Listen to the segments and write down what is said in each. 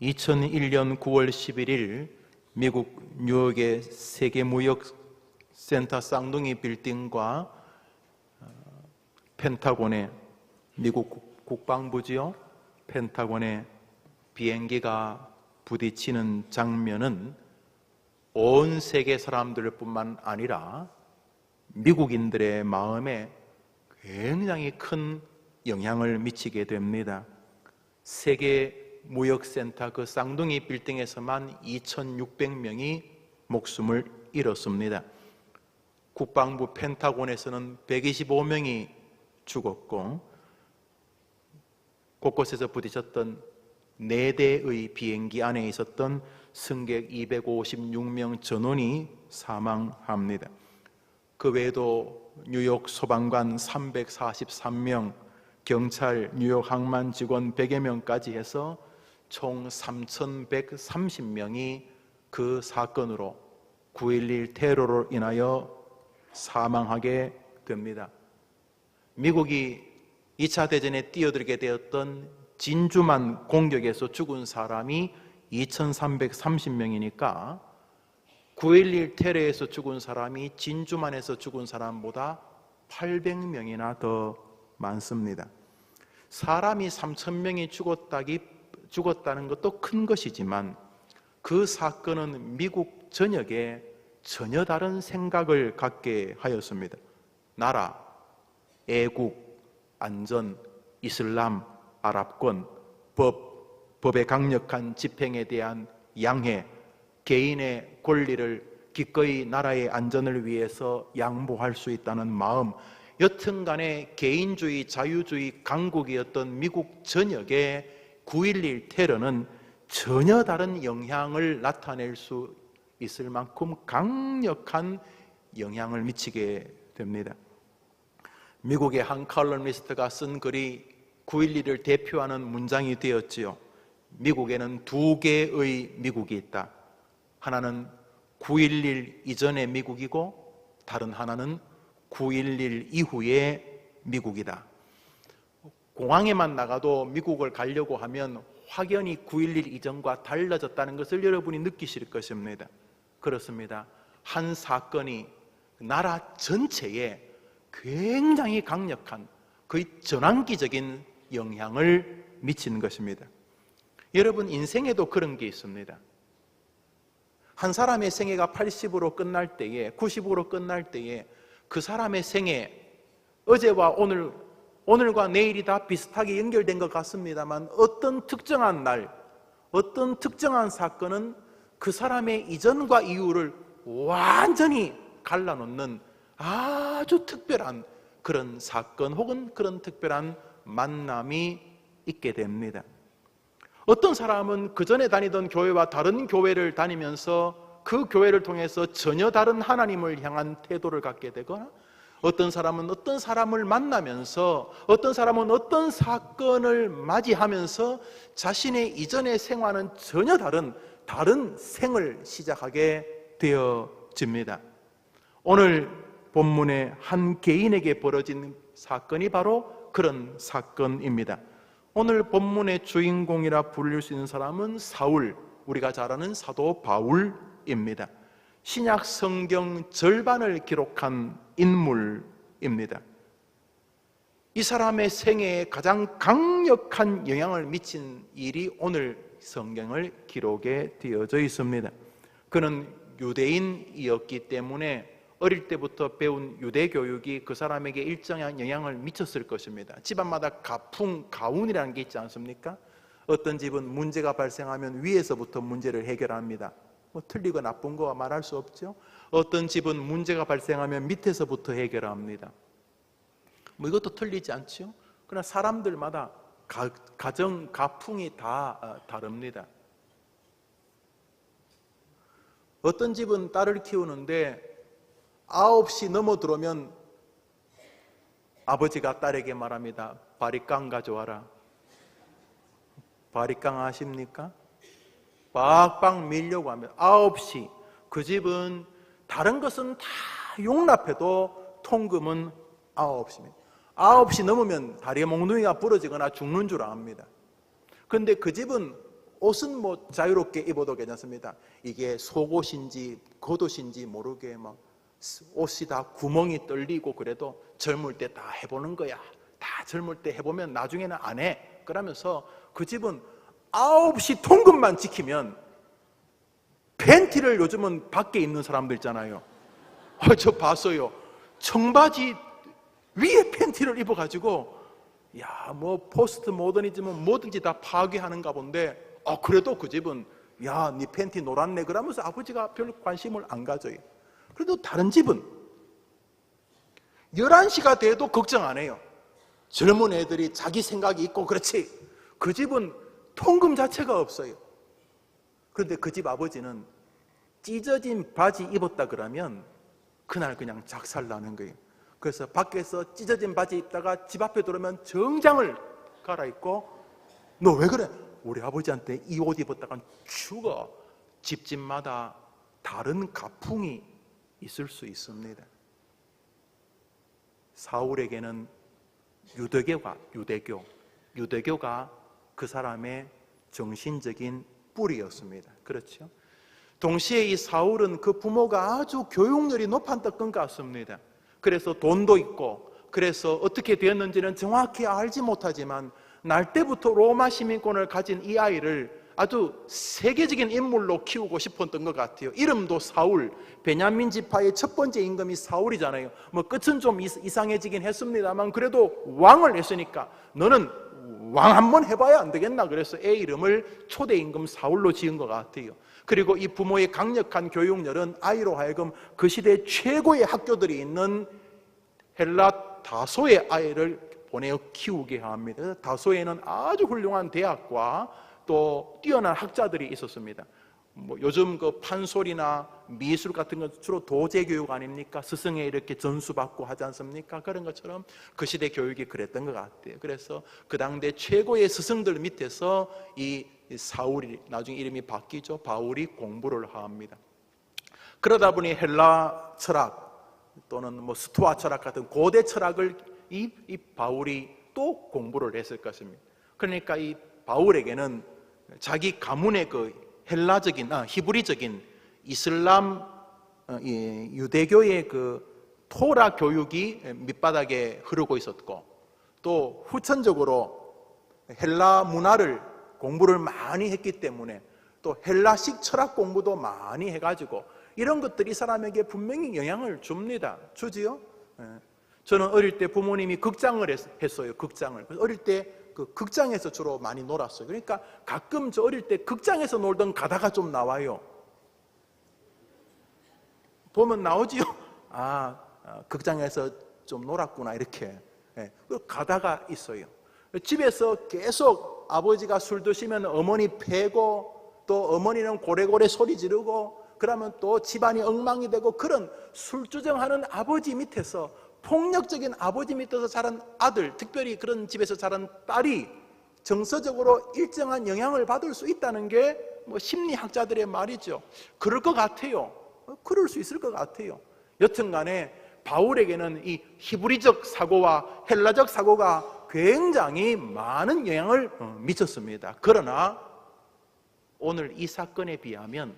2001년 9월 11일 미국 뉴욕의 세계무역센터 쌍둥이 빌딩과 펜타곤의 미국 국방부지요. 펜타곤의 비행기가 부딪히는 장면은 온 세계 사람들 뿐만 아니라 미국인들의 마음에 굉장히 큰 영향을 미치게 됩니다. 세계무역센터 그 쌍둥이 빌딩에서만 2,600명이 목숨을 잃었습니다. 국방부 펜타곤에서는 125명이 죽었고, 곳곳에서 부딪혔던 4대의 비행기 안에 있었던 승객 256명 전원이 사망합니다. 그 외에도 뉴욕 소방관 343명, 경찰, 뉴욕 항만 직원 100여 명까지 해서 총 3,130명이 그 사건으로 9.11 테러로 인하여 사망하게 됩니다. 미국이 2차 대전에 뛰어들게 되었던 진주만 공격에서 죽은 사람이 2,330명이니까 9.11 테러에서 죽은 사람이 진주만에서 죽은 사람보다 800명이나 더 많습니다. 사람이 3,000명이 죽었다는 것도 큰 것이지만 그 사건은 미국 전역에 전혀 다른 생각을 갖게 하였습니다. 나라, 애국, 안전, 이슬람, 아랍권, 법의 강력한 집행에 대한 양해, 개인의 권리를 기꺼이 나라의 안전을 위해서 양보할 수 있다는 마음, 여튼간에 개인주의, 자유주의 강국이었던 미국 전역의 9.11 테러는 전혀 다른 영향을 나타낼 수 있을 만큼 강력한 영향을 미치게 됩니다. 미국의 한 칼럼니스트가 쓴 글이 9.11을 대표하는 문장이 되었지요. 미국에는 2개의 미국이 있다. 하나는 9.11 이전의 미국이고 다른 하나는 9.11 이후의 미국이다. 공항에만 나가도 미국을 가려고 하면 확연히 9.11 이전과 달라졌다는 것을 여러분이 느끼실 것입니다. 그렇습니다. 한 사건이 나라 전체에 굉장히 강력한 거의 전환기적인 영향을 미치는 것입니다. 여러분, 인생에도 그런 게 있습니다. 한 사람의 생애가 80으로 끝날 때에, 90으로 끝날 때에 그 사람의 생애, 어제와 오늘과 내일이 다 비슷하게 연결된 것 같습니다만 어떤 특정한 날, 어떤 특정한 사건은 그 사람의 이전과 이후를 완전히 갈라놓는 아주 특별한 그런 사건 혹은 그런 특별한 만남이 있게 됩니다. 어떤 사람은 그 전에 다니던 교회와 다른 교회를 다니면서 그 교회를 통해서 전혀 다른 하나님을 향한 태도를 갖게 되거나, 어떤 사람은 어떤 사람을 만나면서, 어떤 사람은 어떤 사건을 맞이하면서 자신의 이전의 생활은 전혀 다른 생을 시작하게 되어집니다. 오늘 본문의 한 개인에게 벌어진 사건이 바로 그런 사건입니다. 오늘 본문의 주인공이라 불릴 수 있는 사람은 사울, 우리가 잘 아는 사도 바울입니다. 신약 성경 절반을 기록한 인물입니다. 이 사람의 생애에 가장 강력한 영향을 미친 일이 오늘 성경을 기록에 되어져 있습니다. 그는 유대인이었기 때문에 어릴 때부터 배운 유대 교육이 그 사람에게 일정한 영향을 미쳤을 것입니다. 집안마다 가훈이라는 게 있지 않습니까? 어떤 집은 문제가 발생하면 위에서부터 문제를 해결합니다. 틀리고 나쁜 거와 말할 수 없죠. 어떤 집은 문제가 발생하면 밑에서부터 해결합니다. 이것도 틀리지 않죠. 그러나 사람들마다 가정, 가풍이 다 다릅니다. 어떤 집은 딸을 키우는데 9시 넘어 들어오면 아버지가 딸에게 말합니다. 바리깡 가져와라. 바리깡 아십니까? 박박 밀려고 하면 9시. 그 집은 다른 것은 다 용납해도 통금은 9시입니다. 9시 넘으면 다리 몽둥이가 부러지거나 죽는 줄 압니다. 그런데 그 집은 옷은 뭐 자유롭게 입어도 괜찮습니다. 이게 속옷인지 겉옷인지 모르게 막 옷이 다 구멍이 뚫리고 그래도 젊을 때 다 해보는 거야. 다 젊을 때 해보면 나중에는 안 해. 그러면서 그 집은 9시 통금만 지키면 팬티를 요즘은 밖에 입는 사람들 있잖아요. 저 봤어요. 청바지 위에 팬티를 입어가지고 야, 뭐 포스트 모더니즘은 뭐든지 다 파괴하는가 본데 그래도 그 집은 야, 네 팬티 노랗네 그러면서 아버지가 별 관심을 안 가져요. 그래도 다른 집은 11시가 돼도 걱정 안 해요. 젊은 애들이 자기 생각이 있고 그렇지. 그 집은 통금 자체가 없어요. 그런데 그 집 아버지는 찢어진 바지 입었다 그러면 그날 그냥 작살나는 거예요. 그래서 밖에서 찢어진 바지 입다가 집 앞에 들어오면 정장을 갈아입고 너 왜 그래? 우리 아버지한테 이 옷 입었다간 죽어. 집집마다 다른 가풍이 있을 수 있습니다. 사울에게는 유대교가 그 사람의 정신적인 뿌리였습니다. 그렇죠? 동시에 이 사울은 그 부모가 아주 교육열이 높았던 것 같습니다. 그래서 돈도 있고 그래서 어떻게 되었는지는 정확히 알지 못하지만 날 때부터 로마 시민권을 가진 이 아이를 아주 세계적인 인물로 키우고 싶었던 것 같아요. 이름도 사울, 베냐민 지파의 첫 번째 임금이 사울이잖아요. 뭐 끝은 좀 이상해지긴 했습니다만 그래도 왕을 했으니까 너는 왕 한번 해봐야 안 되겠나 그래서 애 이름을 초대 임금 사울로 지은 것 같아요. 그리고 이 부모의 강력한 교육열은 아이로 하여금 그 시대 최고의 학교들이 있는 헬라 다소의 아이를 보내어 키우게 합니다. 다소에는 아주 훌륭한 대학과 또 뛰어난 학자들이 있었습니다. 뭐 요즘 그 판소리나 미술 같은 건 주로 도제 교육 아닙니까? 스승에 이렇게 전수받고 하지 않습니까? 그런 것처럼 그 시대 교육이 그랬던 것 같아요. 그래서 그 당대 최고의 스승들 밑에서 이 사울이 나중에 이름이 바뀌죠. 바울이 공부를 합니다. 그러다 보니 헬라 철학 또는 뭐 스토아 철학 같은 고대 철학을 이 바울이 또 공부를 했을 것입니다. 그러니까 이 바울에게는 자기 가문의 그 헬라적인 히브리적인 이슬람 유대교의 그 토라 교육이 밑바닥에 흐르고 있었고 또 후천적으로 헬라 문화를 공부를 많이 했기 때문에 또 헬라식 철학 공부도 많이 해가지고 이런 것들이 사람에게 분명히 영향을 주지요. 저는 어릴 때 부모님이 극장을 했어요. 극장을. 어릴 때 그 극장에서 주로 많이 놀았어요. 그러니까 가끔 저 어릴 때 극장에서 놀던 가다가 좀 나와요. 보면 나오지요. 극장에서 좀 놀았구나 이렇게. 가다가 있어요. 집에서 계속 아버지가 술 드시면 어머니 패고 또 어머니는 고래고래 소리 지르고 그러면 또 집안이 엉망이 되고 그런 술주정하는 아버지 밑에서 폭력적인 아버지 밑에서 자란 아들, 특별히 그런 집에서 자란 딸이 정서적으로 일정한 영향을 받을 수 있다는 게 뭐 심리학자들의 말이죠. 그럴 것 같아요. 그럴 수 있을 것 같아요. 여튼간에 바울에게는 이 히브리적 사고와 헬라적 사고가 굉장히 많은 영향을 미쳤습니다. 그러나 오늘 이 사건에 비하면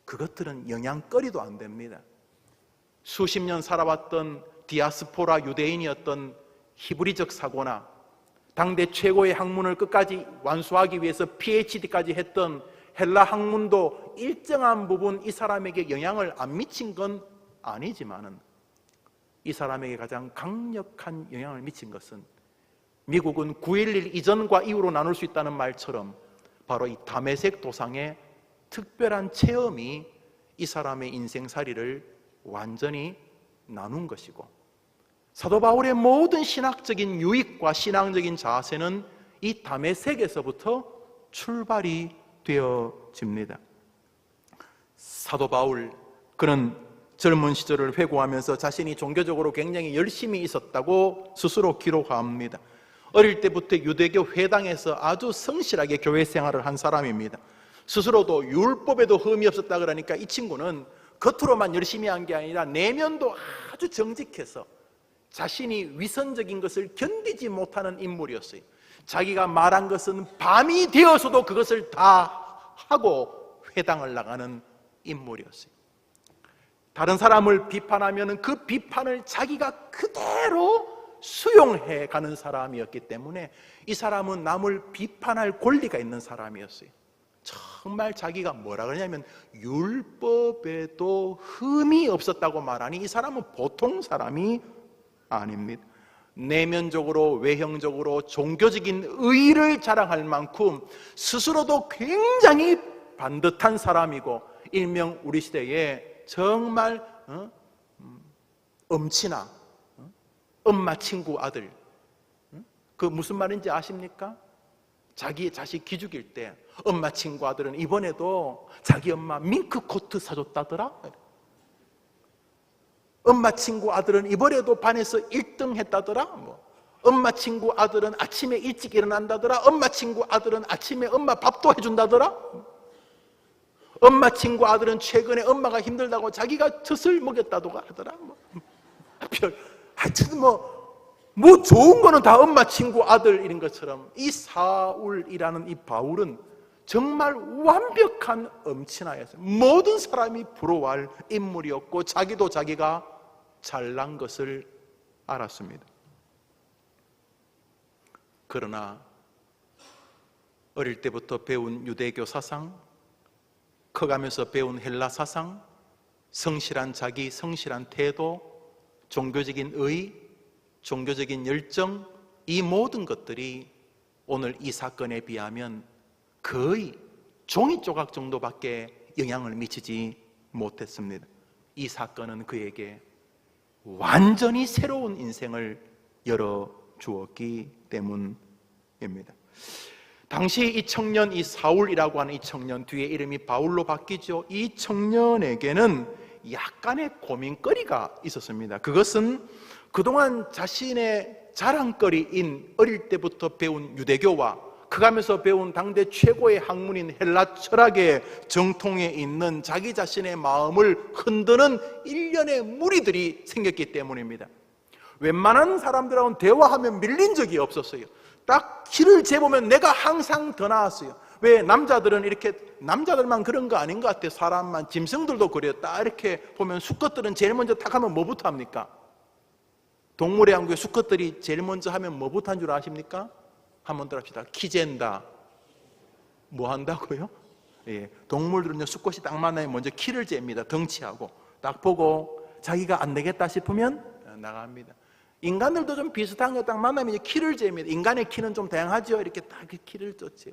그것들은 영향거리도 안 됩니다. 수십 년 살아왔던 디아스포라 유대인이었던 히브리적 사고나 당대 최고의 학문을 끝까지 완수하기 위해서 PhD까지 했던 헬라 학문도 일정한 부분 이 사람에게 영향을 안 미친 건 아니지만은 이 사람에게 가장 강력한 영향을 미친 것은 미국은 9.11 이전과 이후로 나눌 수 있다는 말처럼 바로 이 다메섹 도상의 특별한 체험이 이 사람의 인생살이를 완전히 나눈 것이고 사도 바울의 모든 신학적인 유익과 신앙적인 자세는 이 다메섹에서부터 출발이 되어집니다. 사도 바울 그는 젊은 시절을 회고하면서 자신이 종교적으로 굉장히 열심히 있었다고 스스로 기록합니다. 어릴 때부터 유대교 회당에서 아주 성실하게 교회 생활을 한 사람입니다. 스스로도 율법에도 흠이 없었다 그러니까 이 친구는 겉으로만 열심히 한 게 아니라 내면도 아주 정직해서 자신이 위선적인 것을 견디지 못하는 인물이었어요. 자기가 말한 것은 밤이 되어서도 그것을 다 하고 회당을 나가는 인물이었어요. 다른 사람을 비판하면 그 비판을 자기가 그대로 수용해 가는 사람이었기 때문에 이 사람은 남을 비판할 권리가 있는 사람이었어요. 정말 자기가 뭐라 그러냐면 율법에도 흠이 없었다고 말하니 이 사람은 보통 사람이 아닙니다. 내면적으로 외형적으로 종교적인 의의를 자랑할 만큼 스스로도 굉장히 반듯한 사람이고, 일명 우리 시대에 정말 엄친아, 엄마 친구 아들, 그 무슨 말인지 아십니까? 자기 자식 기죽일 때 엄마 친구 아들은 이번에도 자기 엄마 밍크 코트 사줬다더라. 엄마 친구 아들은 이번에도 반에서 1등 했다더라. 엄마 친구 아들은 아침에 일찍 일어난다더라. 엄마 친구 아들은 아침에 엄마 밥도 해준다더라. 엄마 친구 아들은 최근에 엄마가 힘들다고 자기가 젖을 먹였다고 하더라. 하여튼 뭐 좋은 거는 다 엄마 친구 아들 이런 것처럼 이 사울이라는 이 바울은 정말 완벽한 엄친아였어요. 모든 사람이 부러워할 인물이었고 자기도 자기가 잘난 것을 알았습니다. 그러나 어릴 때부터 배운 유대교 사상, 커가면서 배운 헬라 사상, 성실한 자기, 성실한 태도, 종교적인 의, 종교적인 열정, 이 모든 것들이 오늘 이 사건에 비하면 거의 종이 조각 정도밖에 영향을 미치지 못했습니다. 이 사건은 그에게 완전히 새로운 인생을 열어주었기 때문입니다. 당시 이 청년, 이 사울이라고 하는 이 청년, 뒤에 이름이 바울로 바뀌죠. 이 청년에게는 약간의 고민거리가 있었습니다. 그것은 그동안 자신의 자랑거리인 어릴 때부터 배운 유대교와 커가면서 배운 당대 최고의 학문인 헬라 철학의 정통에 있는 자기 자신의 마음을 흔드는 일련의 무리들이 생겼기 때문입니다. 웬만한 사람들하고는 대화하면 밀린 적이 없었어요. 딱 키를 재보면 내가 항상 더 나았어요. 왜 남자들은 이렇게, 남자들만 그런 거 아닌 것 같아요. 사람만, 짐승들도 그래요. 딱 이렇게 보면 수컷들은 제일 먼저 탁 하면 뭐부터 합니까? 동물의 왕국의 수컷들이 제일 먼저 하면 뭐부터 한 줄 아십니까? 한번 더 합시다. 키 잰다. 뭐 한다고요? 예, 동물들은요, 수컷이 딱 만나면 먼저 키를 잽니다. 덩치하고 딱 보고 자기가 안 되겠다 싶으면 나갑니다. 인간들도 좀 비슷한 거 딱 만나면 이제 키를 잽니다. 인간의 키는 좀 다양하죠. 이렇게 딱 키를 쪘지.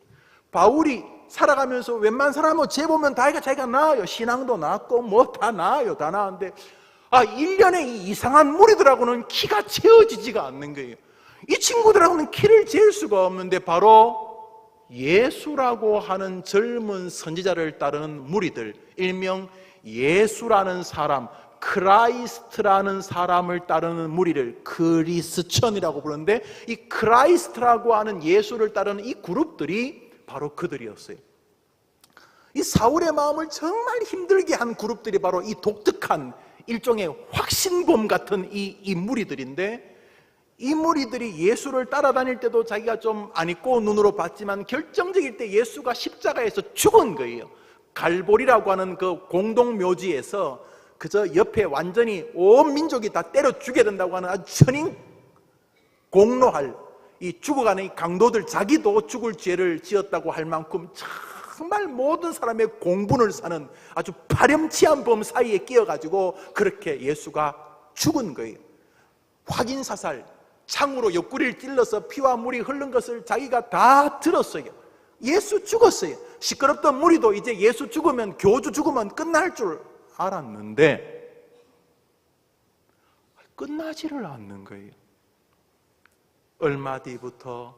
바울이 살아가면서 웬만한 사람은 재보면 다 자기가 나아요. 신앙도 나았고 뭐 다 나아요. 다 나았는데 1년에 이 이상한 무리들하고는 키가 채워지지가 않는 거예요. 이 친구들하고는 키를 잴 수가 없는데 바로 예수라고 하는 젊은 선지자를 따르는 무리들, 일명 예수라는 사람, 크라이스트라는 사람을 따르는 무리를 크리스천이라고 부르는데, 이 크라이스트라고 하는 예수를 따르는 이 그룹들이 바로 그들이었어요. 이 사울의 마음을 정말 힘들게 한 그룹들이 바로 이 독특한 일종의 확신범 같은 이 무리들인데, 이 무리들이 예수를 따라다닐 때도 자기가 좀 안 있고 눈으로 봤지만 결정적일 때 예수가 십자가에서 죽은 거예요. 갈보리라고 하는 그 공동묘지에서 그저 옆에 완전히 온 민족이 다 때려 죽여야 된다고 하는 아주 천인 공로할 이 죽어가는 이 강도들, 자기도 죽을 죄를 지었다고 할 만큼 정말 모든 사람의 공분을 사는 아주 파렴치한 범 사이에 끼어가지고 그렇게 예수가 죽은 거예요. 확인사살, 창으로 옆구리를 찔러서 피와 물이 흐른 것을 자기가 다 들었어요. 예수 죽었어요. 시끄럽던 무리도 이제 예수 죽으면, 교주 죽으면 끝날 줄 알았는데 끝나지를 않는 거예요. 얼마 뒤부터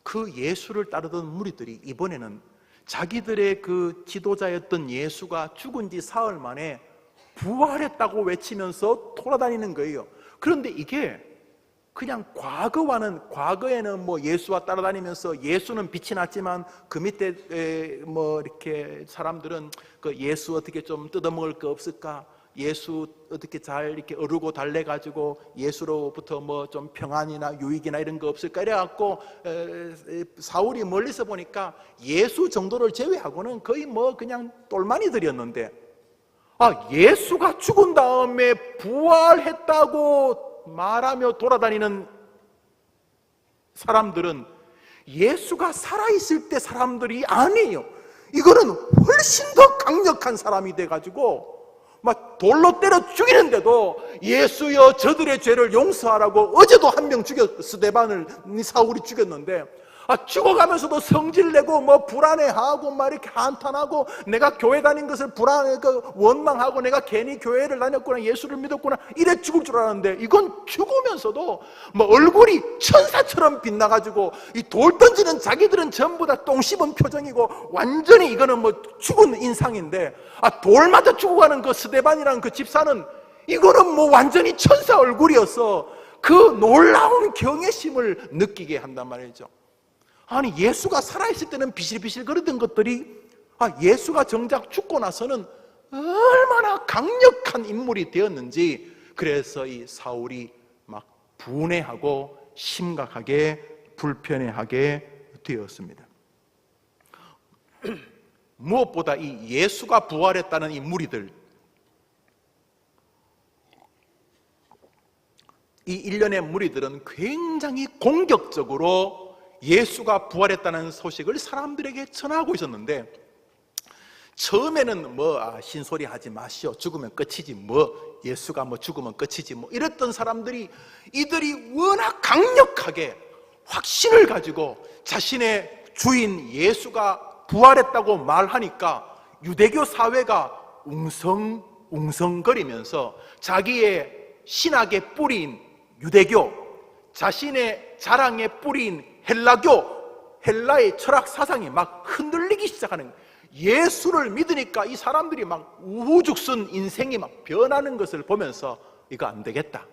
그 예수를 따르던 무리들이 이번에는 자기들의 그 지도자였던 예수가 죽은 지 사흘 만에 부활했다고 외치면서 돌아다니는 거예요. 그런데 이게 그냥 과거에는 뭐 예수와 따라다니면서 예수는 빛이 났지만 그 밑에 뭐 이렇게 사람들은 그 예수 어떻게 좀 뜯어먹을 거 없을까? 예수 어떻게 잘 이렇게 어르고 달래가지고 예수로부터 뭐 좀 평안이나 유익이나 이런 거 없을까 이래갖고 사울이 멀리서 보니까 예수 정도를 제외하고는 거의 뭐 그냥 똘마니들이었는데, 예수가 죽은 다음에 부활했다고 말하며 돌아다니는 사람들은 예수가 살아있을 때 사람들이 아니에요. 이거는 훨씬 더 강력한 사람이 돼가지고 막 돌로 때려 죽이는데도 예수여 저들의 죄를 용서하라고, 어제도 한 명 죽였, 스데반을 사울이 죽였는데 죽어가면서도 성질내고 뭐 불안해하고 막 이렇게 한탄하고, 내가 교회 다닌 것을 원망하고 내가 괜히 교회를 다녔구나, 예수를 믿었구나, 이래 죽을 줄 알았는데, 이건 죽으면서도 뭐 얼굴이 천사처럼 빛나가지고 이 돌 던지는 자기들은 전부 다 똥 씹은 표정이고 완전히 이거는 뭐 죽은 인상인데, 돌 맞아 죽어가는 그 스데반이라는 그 집사는 이거는 뭐 완전히 천사 얼굴이어서 그 놀라운 경외심을 느끼게 한단 말이죠. 아니, 예수가 살아있을 때는 비실비실 거리던 것들이 예수가 정작 죽고 나서는 얼마나 강력한 인물이 되었는지, 그래서 이 사울이 막 분해하고 심각하게 불편해하게 되었습니다. 무엇보다 이 예수가 부활했다는 이 무리들, 이 일련의 무리들은 굉장히 공격적으로 예수가 부활했다는 소식을 사람들에게 전하고 있었는데, 처음에는 신소리 하지 마시오, 죽으면 끝이지, 예수가 죽으면 끝이지, 이랬던 사람들이, 이들이 워낙 강력하게 확신을 가지고 자신의 주인 예수가 부활했다고 말하니까 유대교 사회가 웅성거리면서 자기의 신학의 뿌리인 유대교, 자신의 자랑의 뿌리인 헬라의 철학 사상이 막 흔들리기 시작하는 거예요. 예수를 믿으니까 이 사람들이 막 우후죽순 인생이 막 변하는 것을 보면서 이거 안 되겠다,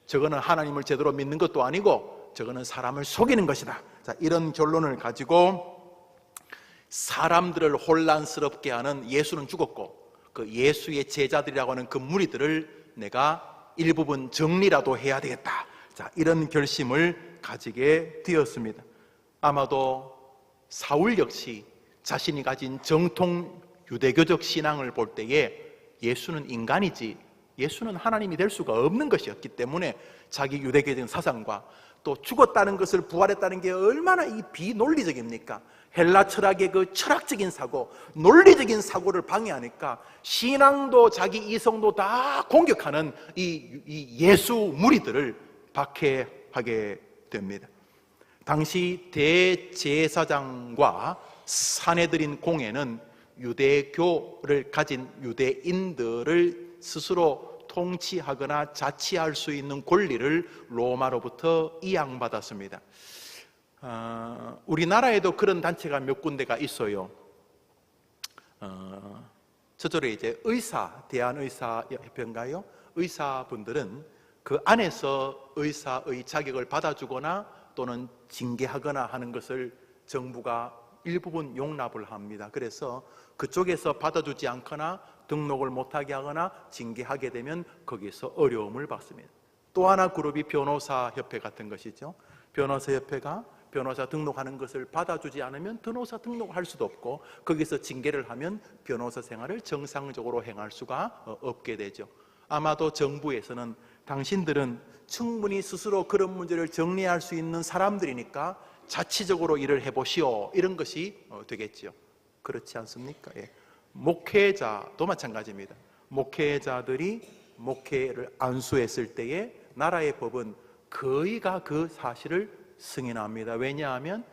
저거는 하나님을 제대로 믿는 것도 아니고 저거는 사람을 속이는 것이다. 자, 이런 결론을 가지고 사람들을 혼란스럽게 하는, 예수는 죽었고 그 예수의 제자들이라고 하는 그 무리들을 내가 일부분 정리라도 해야 되겠다. 자, 이런 결심을 가지게 되었습니다. 아마도 사울 역시 자신이 가진 정통 유대교적 신앙을 볼 때에 예수는 인간이지 예수는 하나님이 될 수가 없는 것이었기 때문에 자기 유대교적인 사상과 또 죽었다는 것을 부활했다는 게 얼마나 이 비논리적입니까? 헬라 철학의 그 철학적인 사고, 논리적인 사고를 방해하니까 신앙도 자기 이성도 다 공격하는 이 예수 무리들을 박해하게 됩니다. 당시 대제사장과 사내들인 공회는 유대교를 가진 유대인들을 스스로 통치하거나 자치할 수 있는 권리를 로마로부터 이양받았습니다. 우리나라에도 그런 단체가 몇 군데가 있어요. 저절에 이제 대한의사협회인가요? 의사분들은 그 안에서 의사의 자격을 받아주거나 또는 징계하거나 하는 것을 정부가 일부분 용납을 합니다. 그래서 그쪽에서 받아주지 않거나 등록을 못하게 하거나 징계하게 되면 거기서 어려움을 받습니다. 또 하나 그룹이 변호사협회 같은 것이죠. 변호사협회가 변호사 등록하는 것을 받아주지 않으면 변호사 등록할 수도 없고, 거기서 징계를 하면 변호사 생활을 정상적으로 행할 수가 없게 되죠. 아마도 정부에서는 당신들은 충분히 스스로 그런 문제를 정리할 수 있는 사람들이니까 자치적으로 일을 해보시오, 이런 것이 되겠죠. 그렇지 않습니까? 예. 목회자도 마찬가지입니다. 목회자들이 목회를 안수했을 때에 나라의 법은 거의가 그 사실을 승인합니다. 왜냐하면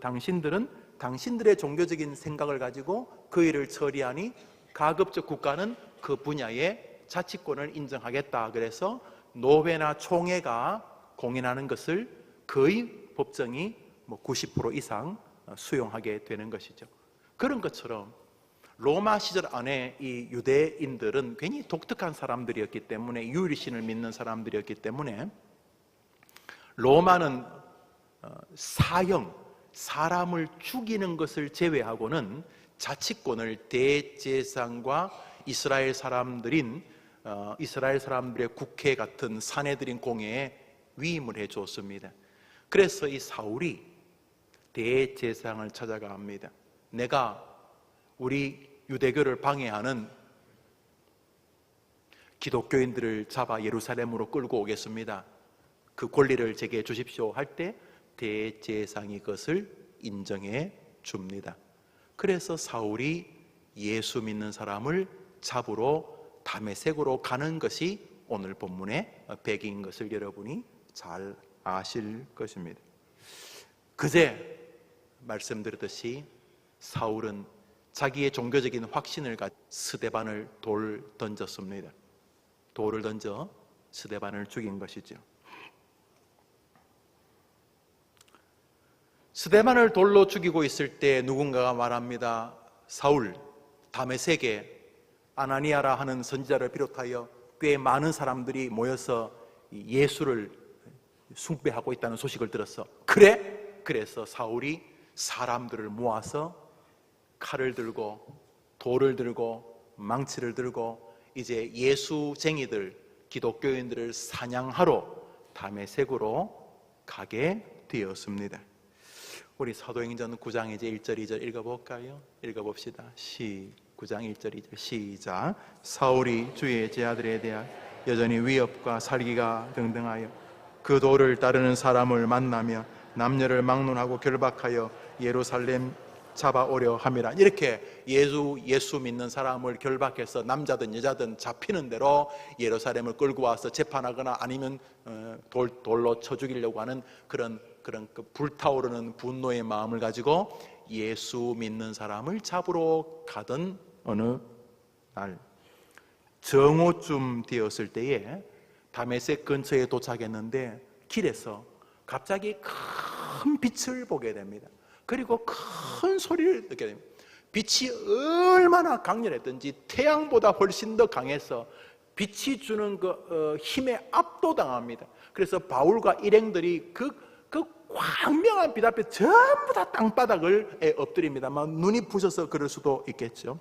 당신들은 당신들의 종교적인 생각을 가지고 그 일을 처리하니 가급적 국가는 그 분야의 자치권을 인정하겠다. 그래서 노회나 총회가 공인하는 것을 거의 법정이 90% 이상 수용하게 되는 것이죠. 그런 것처럼 로마 시절 안에 이 유대인들은 괜히 독특한 사람들이었기 때문에, 유일신을 믿는 사람들이었기 때문에 로마는 사형, 사람을 죽이는 것을 제외하고는 자치권을 대제사장과 이스라엘 사람들의 국회 같은 사내들인 공회에 위임을 해 줬습니다. 그래서 이 사울이 대제사장을 찾아가 합니다. 내가 우리 유대교를 방해하는 기독교인들을 잡아 예루살렘으로 끌고 오겠습니다. 그 권리를 제게 주십시오 할 때 대제사장이 그것을 인정해 줍니다. 그래서 사울이 예수 믿는 사람을 잡으러 다메섹으로 가는 것이 오늘 본문의 배경인 것을 여러분이 잘 아실 것입니다. 그제 말씀드렸듯이 사울은 자기의 종교적인 확신을 가진 스데반을 돌 던졌습니다. 돌을 던져 스데반을 죽인 것이죠. 스데반을 돌로 죽이고 있을 때 누군가가 말합니다. 사울, 다메섹에 아나니아라 하는 선지자를 비롯하여 꽤 많은 사람들이 모여서 예수를 숭배하고 있다는 소식을 들었어. 그래? 그래서 사울이 사람들을 모아서 칼을 들고 돌을 들고 망치를 들고 이제 예수쟁이들, 기독교인들을 사냥하러 다메섹으로 가게 되었습니다. 우리 사도행전 9장 이제 1절 2절 읽어볼까요? 읽어봅시다. 9장 1절 2절 시작. 사울이 주의 제자들에 대하여 여전히 위협과 살기가 등등하여 그 도를 따르는 사람을 만나며 남녀를 막론하고 결박하여 예루살렘 잡아오려 함이라. 이렇게 예수 믿는 사람을 결박해서 남자든 여자든 잡히는 대로 예루살렘을 끌고 와서 재판하거나 아니면 돌로 쳐 죽이려고 하는 그런 그 불타오르는 분노의 마음을 가지고 예수 믿는 사람을 잡으러 가던 어느 날 정오쯤 되었을 때에 다메섹 근처에 도착했는데 길에서 갑자기 큰 빛을 보게 됩니다. 그리고 큰 소리를 듣게 됩니다. 빛이 얼마나 강렬했던지 태양보다 훨씬 더 강해서 빛이 주는 그 힘에 압도당합니다. 그래서 바울과 일행들이 그 광명한 빛 앞에 전부 다 땅바닥을 엎드립니다만 눈이 부셔서 그럴 수도 있겠죠.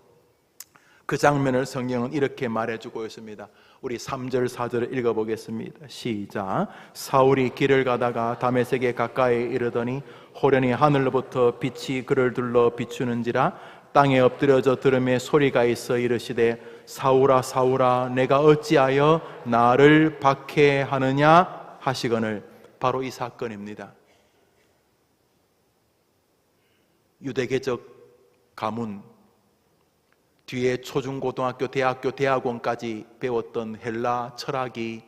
그 장면을 성경은 이렇게 말해주고 있습니다. 우리 3절 4절을 읽어보겠습니다. 시작. 사울이 길을 가다가 다메섹에 가까이 이르더니 호련히 하늘로부터 빛이 그를 둘러 비추는지라 땅에 엎드려져 들음에 소리가 있어 이르시되 사울아 사울아 내가 어찌하여 나를 박해하느냐 하시거늘. 바로 이 사건입니다. 유대계적 가문, 뒤에 초중고등학교, 대학교, 대학원까지 배웠던 헬라 철학이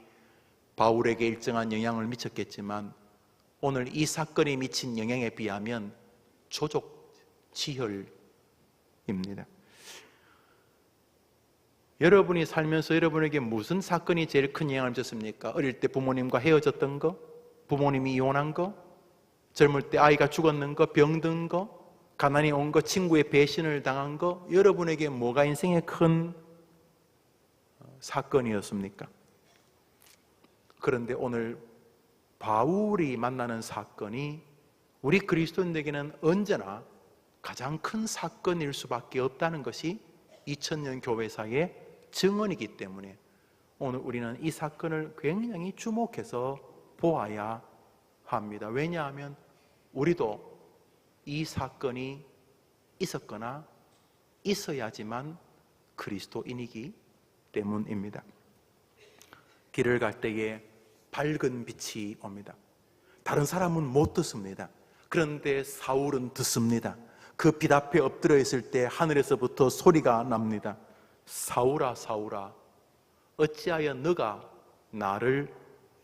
바울에게 일정한 영향을 미쳤겠지만 오늘 이 사건이 미친 영향에 비하면 조족지혈입니다. 여러분이 살면서 여러분에게 무슨 사건이 제일 큰 영향을 미쳤습니까? 어릴 때 부모님과 헤어졌던 거? 부모님이 이혼한 거? 젊을 때 아이가 죽었는 거? 병든 거? 가난이 온 거, 친구의 배신을 당한 거, 여러분에게 뭐가 인생의 큰 사건이었습니까? 그런데 오늘 바울이 만나는 사건이 우리 그리스도인에게는 언제나 가장 큰 사건일 수밖에 없다는 것이 2000년 교회사의 증언이기 때문에 오늘 우리는 이 사건을 굉장히 주목해서 보아야 합니다. 왜냐하면 우리도 이 사건이 있었거나 있어야지만 그리스도인이기 때문입니다. 길을 갈 때에 밝은 빛이 옵니다. 다른 사람은 못 듣습니다. 그런데 사울은 듣습니다. 그 빛 앞에 엎드려 있을 때 하늘에서부터 소리가 납니다. 사울아 사울아 어찌하여 너가 나를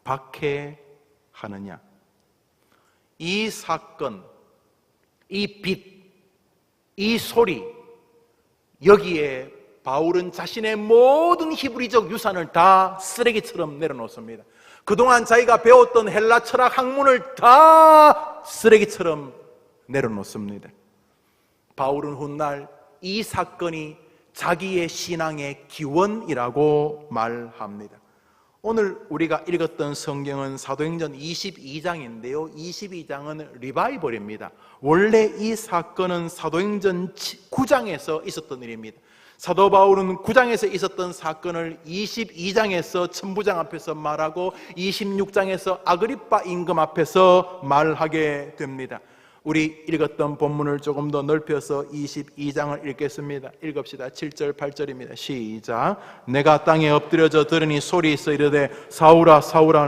박해하느냐. 이 사건, 이 빛, 이 소리, 여기에 바울은 자신의 모든 히브리적 유산을 다 쓰레기처럼 내려놓습니다. 그동안 자기가 배웠던 헬라 철학 학문을 다 쓰레기처럼 내려놓습니다. 바울은 훗날 이 사건이 자기의 신앙의 기원이라고 말합니다. 오늘 우리가 읽었던 성경은 사도행전 22장인데요 22장은 리바이벌입니다. 원래 이 사건은 사도행전 9장에서 있었던 일입니다. 사도 바울은 9장에서 있었던 사건을 22장에서 천부장 앞에서 말하고 26장에서 아그리빠 임금 앞에서 말하게 됩니다. 우리 읽었던 본문을 조금 더 넓혀서 22장을 읽겠습니다. 읽읍시다. 7절 8절입니다. 시작. 내가 땅에 엎드려져 들으니 소리 있어 이르되 사울아 사울아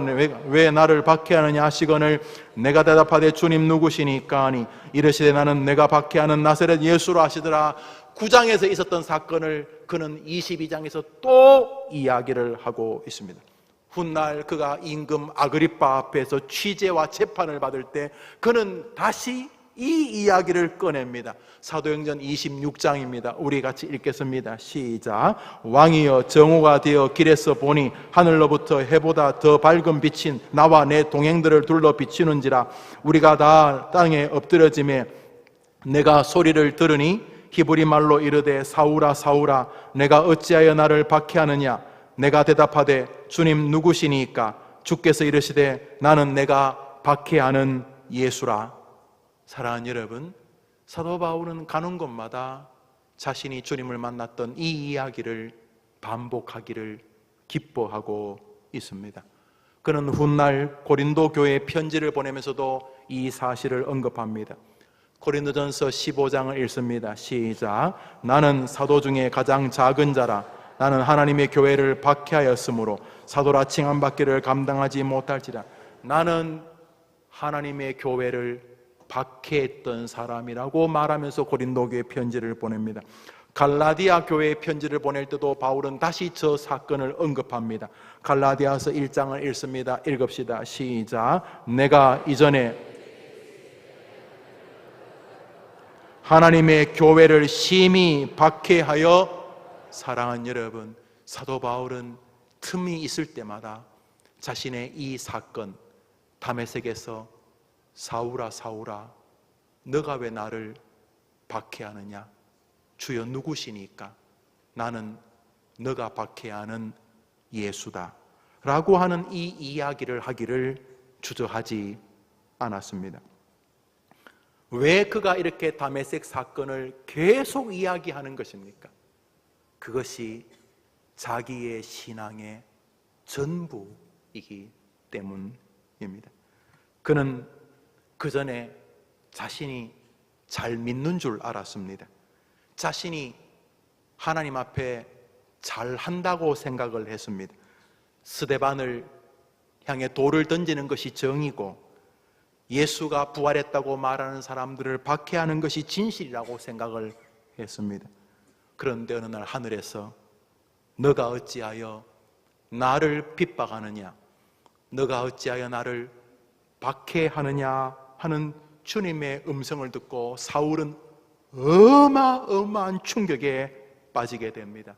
왜 나를 박해하느냐 하시거늘 내가 대답하되 주님 누구시니까 하니 이르시되 나는 내가 박해하는 나사렛 예수라 하시더라. 9장에서 있었던 사건을 그는 22장에서 또 이야기를 하고 있습니다. 훗날 그가 임금 아그리빠 앞에서 취재와 재판을 받을 때 그는 다시 이 이야기를 꺼냅니다. 사도행전 26장입니다. 우리 같이 읽겠습니다. 시작. 왕이여 정오가 되어 길에서 보니 하늘로부터 해보다 더 밝은 빛이 나와 내 동행들을 둘러 비치는지라. 우리가 다 땅에 엎드려짐에 내가 소리를 들으니 히브리 말로 이르되 사울아 사울아 내가 어찌하여 나를 박해하느냐. 내가 대답하되 주님 누구시니까. 주께서 이르시되 나는 내가 박해하는 예수라. 사랑하는 여러분, 사도 바울은 가는 곳마다 자신이 주님을 만났던 이 이야기를 반복하기를 기뻐하고 있습니다. 그는 훗날 고린도 교회에 편지를 보내면서도 이 사실을 언급합니다. 고린도전서 15장을 읽습니다. 시작. 나는 사도 중에 가장 작은 자라. 나는 하나님의 교회를 박해하였으므로 사도라 칭함받기를 감당하지 못할지라. 나는 하나님의 교회를 박해했던 사람이라고 말하면서 고린도 교회 편지를 보냅니다. 갈라디아 교회에 편지를 보낼 때도 바울은 다시 저 사건을 언급합니다. 갈라디아서 1장을 읽습니다. 읽읍시다. 시작. 내가 이전에 하나님의 교회를 심히 박해하여. 사랑하는 여러분, 사도 바울은 틈이 있을 때마다 자신의 이 사건, 다메섹에서 사울아 사울아 너가 왜 나를 박해하느냐. 주여 누구시니까. 나는 너가 박해하는 예수다 라고 하는 이 이야기를 하기를 주저하지 않았습니다. 왜 그가 이렇게 다메섹 사건을 계속 이야기하는 것입니까? 그것이 자기의 신앙의 전부이기 때문입니다. 그는 그 전에 자신이 잘 믿는 줄 알았습니다. 자신이 하나님 앞에 잘한다고 생각을 했습니다. 스데반을 향해 돌을 던지는 것이 정이고 예수가 부활했다고 말하는 사람들을 박해하는 것이 진실이라고 생각을 했습니다. 그런데 어느 날 하늘에서 너가 어찌하여 나를 핍박하느냐, 너가 어찌하여 나를 박해하느냐 하는 주님의 음성을 듣고 사울은 어마어마한 충격에 빠지게 됩니다.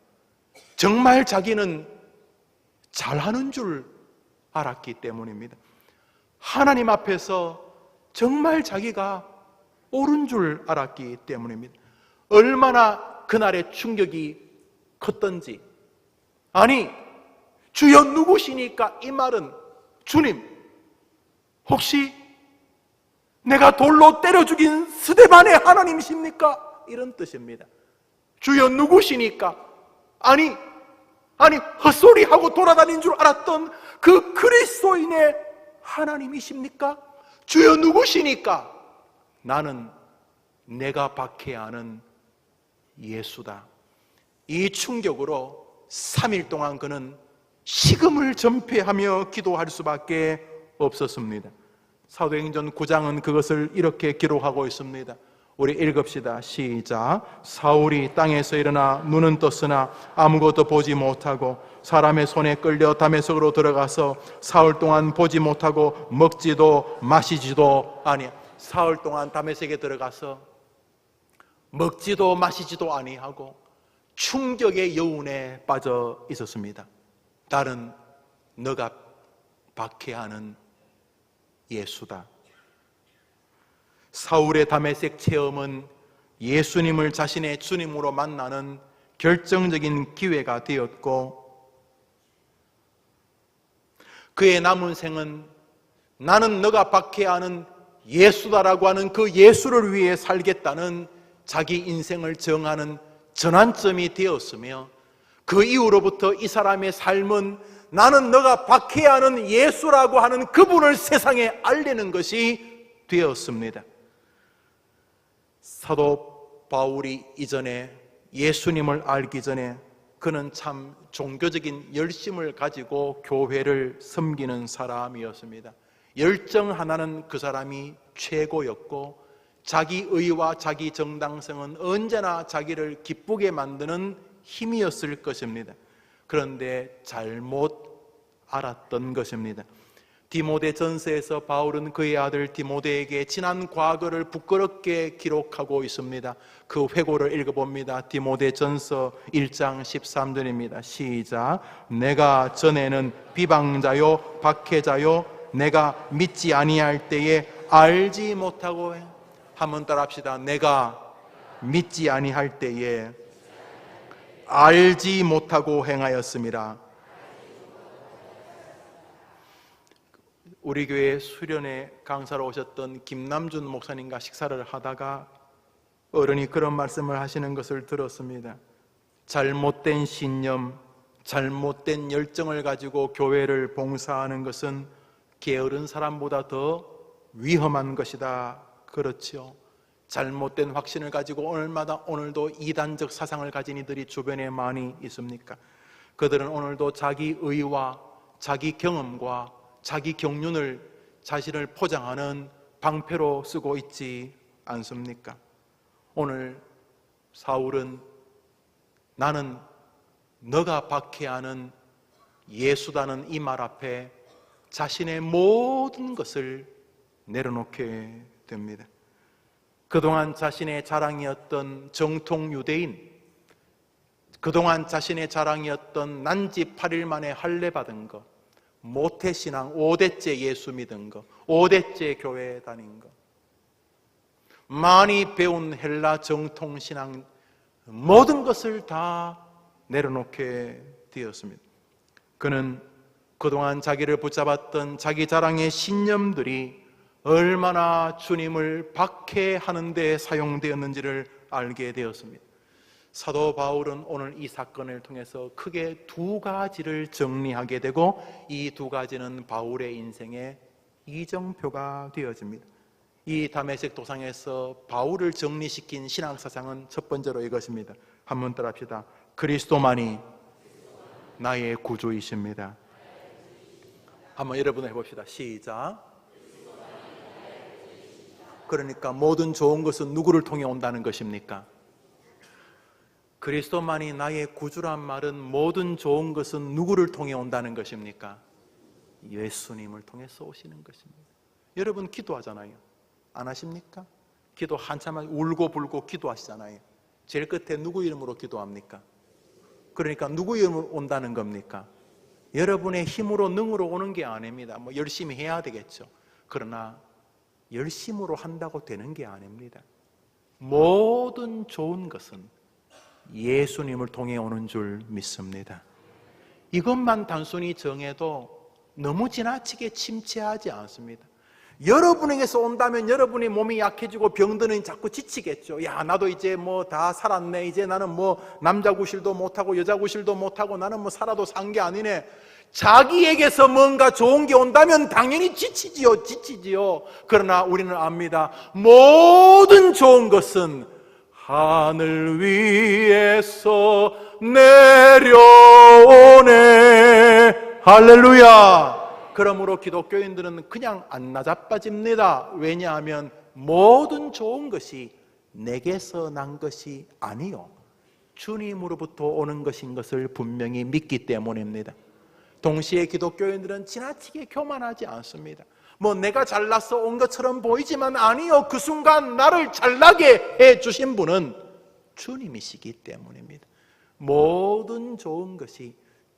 정말 자기는 잘하는 줄 알았기 때문입니다. 하나님 앞에서 정말 자기가 옳은 줄 알았기 때문입니다. 얼마나 그날의 충격이 컸던지. 아니, 주여 누구시니까 이 말은 주님, 혹시 내가 돌로 때려 죽인 스데반의 하나님이십니까? 이런 뜻입니다. 주여 누구시니까. 아니 헛소리하고 돌아다닌 줄 알았던 그 그리스도인의 하나님이십니까? 주여 누구시니까. 나는 내가 박해하는 예수다. 이 충격으로 3일 동안 그는 식음을 전폐하며 기도할 수밖에 없었습니다. 사도행전 9장은 그것을 이렇게 기록하고 있습니다. 우리 읽읍시다. 시작. 사울이 땅에서 일어나 눈은 떴으나 아무것도 보지 못하고 사람의 손에 끌려 다메섹으로 들어가서 사흘 동안 보지 못하고 먹지도 마시지도 아니하. 사흘 동안 다메섹에 들어가서 먹지도 마시지도 아니하고 충격의 여운에 빠져 있었습니다. 나는 너가 박해하는 예수다. 사울의 다메섹 체험은 예수님을 자신의 주님으로 만나는 결정적인 기회가 되었고, 그의 남은 생은 나는 너가 박해하는 예수다라고 하는 그 예수를 위해 살겠다는 자기 인생을 정하는 전환점이 되었으며 그 이후로부터 이 사람의 삶은 나는 너가 박해야 하는 예수라고 하는 그분을 세상에 알리는 것이 되었습니다. 사도 바울이 이전에 예수님을 알기 전에 그는 참 종교적인 열심을 가지고 교회를 섬기는 사람이었습니다. 열정 하나는 그 사람이 최고였고 자기 의와 자기 정당성은 언제나 자기를 기쁘게 만드는 힘이었을 것입니다. 그런데 잘못 알았던 것입니다. 디모데 전서에서 바울은 그의 아들 디모데에게 지난 과거를 부끄럽게 기록하고 있습니다. 그 회고를 읽어봅니다. 디모데 전서 1장 13절입니다. 시작. 내가 전에는 비방자요 박해자요 내가 믿지 아니할 때에 알지 못하고 해. 한번 따라합시다. 내가 믿지 아니할 때에 알지 못하고 행하였습니다. 우리 교회 수련회 강사로 오셨던 김남준 목사님과 식사를 하다가 어른이 그런 말씀을 하시는 것을 들었습니다. 잘못된 신념, 잘못된 열정을 가지고 교회를 봉사하는 것은 게으른 사람보다 더 위험한 것이다. 그렇지요. 잘못된 확신을 가지고 오늘도 이단적 사상을 가진 이들이 주변에 많이 있습니까? 그들은 오늘도 자기 의와 자기 경험과 자기 경륜을 자신을 포장하는 방패로 쓰고 있지 않습니까? 오늘 사울은 나는 너가 박해하는 예수다는 이 말 앞에 자신의 모든 것을 내려놓게 됩니다. 그동안 자신의 자랑이었던 정통 유대인, 그동안 자신의 자랑이었던 난지 8일 만에 할례 받은 것, 모태신앙 5대째 예수 믿은 것, 5대째 교회 다닌 것, 많이 배운 헬라 정통신앙 모든 것을 다 내려놓게 되었습니다. 그는 그동안 자기를 붙잡았던 자기 자랑의 신념들이 얼마나 주님을 박해하는 데 사용되었는지를 알게 되었습니다. 사도 바울은 오늘 이 사건을 통해서 크게 두 가지를 정리하게 되고 이 두 가지는 바울의 인생의 이정표가 되어집니다. 이 다메섹 도상에서 바울을 정리시킨 신앙사상은 첫 번째로 이것입니다. 한번 따라합시다. 그리스도만이 나의 구주이십니다. 한번 여러분 해봅시다. 시작. 그러니까 모든 좋은 것은 누구를 통해 온다는 것입니까? 그리스도만이 나의 구주란 말은 모든 좋은 것은 누구를 통해 온다는 것입니까? 예수님을 통해서 오시는 것입니다. 여러분 기도하잖아요. 안 하십니까? 기도 한참 울고불고 기도하시잖아요. 제일 끝에 누구 이름으로 기도합니까? 그러니까 누구 이름으로 온다는 겁니까? 여러분의 힘으로 능으로 오는 게 아닙니다. 뭐 열심히 해야 되겠죠. 그러나 열심으로 한다고 되는 게 아닙니다. 모든 좋은 것은 예수님을 통해 오는 줄 믿습니다. 이것만 단순히 정해도 너무 지나치게 침체하지 않습니다. 여러분에게서 온다면 여러분의 몸이 약해지고 병드는 자꾸 지치겠죠. 야, 나도 이제 뭐 다 살았네. 이제 나는 뭐 남자 구실도 못하고 여자 구실도 못하고 나는 뭐 살아도 산 게 아니네. 자기에게서 뭔가 좋은 게 온다면 당연히 지치지요. 그러나 우리는 압니다. 모든 좋은 것은 하늘 위에서 내려오네. 할렐루야. 그러므로 기독교인들은 그냥 안 나자빠집니다. 왜냐하면 모든 좋은 것이 내게서 난 것이 아니요 주님으로부터 오는 것인 것을 분명히 믿기 때문입니다. 동시에 기독교인들은 지나치게 교만하지 않습니다. 뭐 내가 잘나서 온 것처럼 보이지만 아니요, 그 순간 나를 잘나게 해주신 분은 주님이시기 때문입니다. 모든 좋은 것이